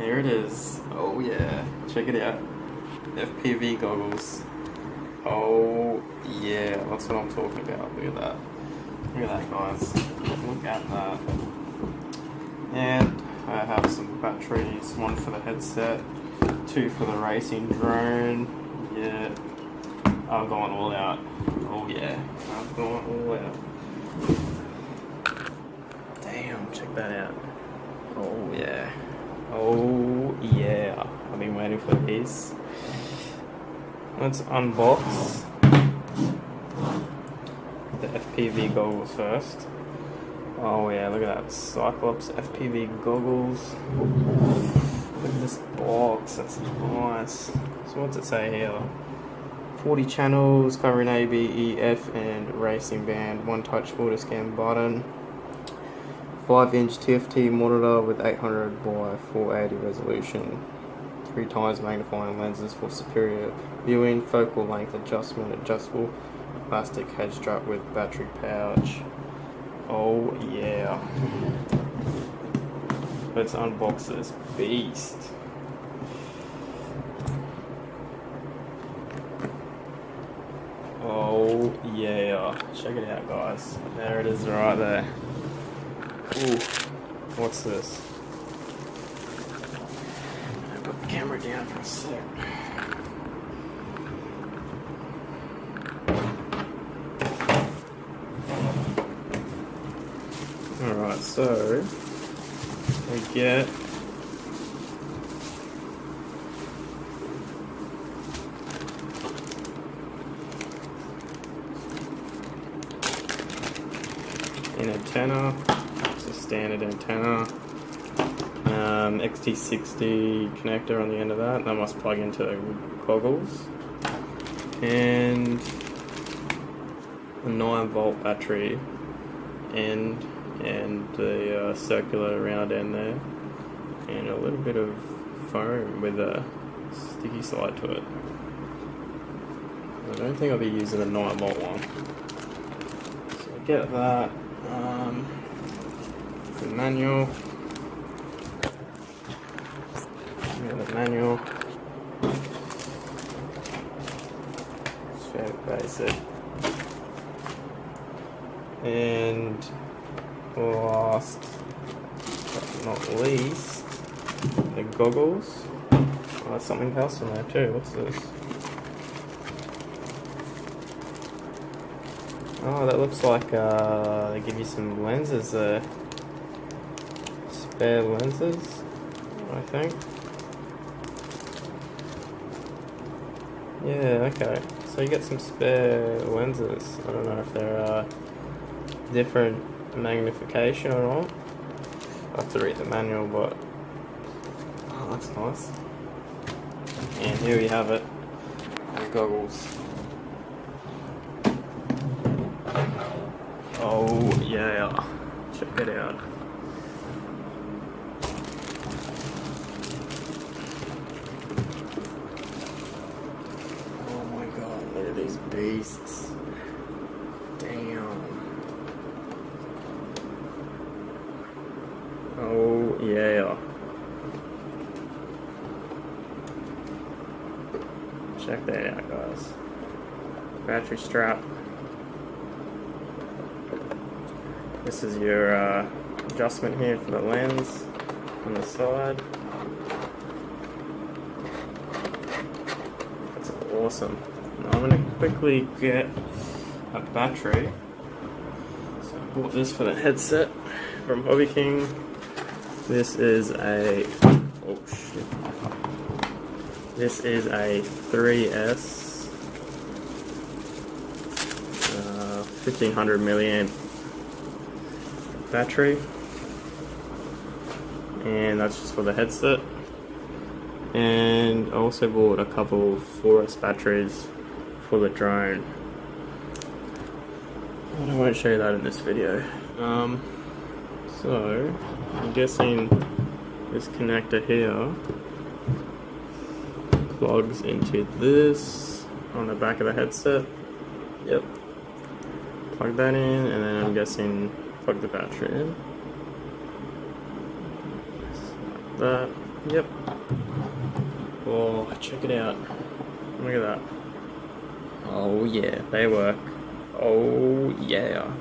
There it is. Oh yeah, check it out. FPV goggles. Oh yeah, that's what I'm talking about. Look at that. Look at that, guys. Look at that. And I have some batteries, one for the headset, two for the racing drone. Yeah, I've gone all out. Oh yeah, I've gone all out. Damn, check that out. Oh yeah. Oh yeah. I've been waiting for these. Let's unbox the FPV goggles first. Oh yeah, look at that. Cyclops FPV goggles. Look at this box, that's nice. So what's it say here? 40 channels covering A, B, E, F and racing band. One touch auto scan button. 5-inch TFT monitor with 800 by 480 resolution. 3 times magnifying lenses for superior viewing. Focal length adjustment. Adjustable plastic head strap with battery pouch. Oh yeah. Let's unbox this beast. Oh yeah. Check it out, guys. There it is right there. Ooh. What's this? I'll put the camera down for a sec. Alright, so we get an antenna, it's a standard antenna, XT60 connector on the end of that must plug into the goggles, and a 9-volt battery and the circular round end there, and a little bit of foam with a sticky side to it. I don't think I'll be using the 9-volt one. So I get that. The manual. Get the manual. It's very basic. And last but not least, the goggles. Oh, there's something else in there too. What's this? Oh, that looks like they give you some lenses there. Spare lenses, I think. Yeah, okay. So you get some spare lenses. I don't know if they're different magnification or not. I have to read the manual, but oh, that's nice. And here we have it, the goggles. Oh yeah, check it out. Oh my god, look at these beasts. Damn. Oh yeah. Check that out, guys. Battery strap. This is your adjustment here for the lens on the side. That's awesome. Now I'm going to quickly get a battery. So I bought this for the headset from Hobby King. This is a, oh shit. This is a 3S 1500 milliamp battery, and that's just for the headset. And I also bought a couple 4S batteries for the drone. I won't show you that in this video. So I'm guessing this connector here plugs into this on the back of the headset. Yep. Plug that in, and then I'm guessing plug the battery in. Like that. Yep. Oh, check it out. Look at that. Oh yeah, they work. Oh yeah.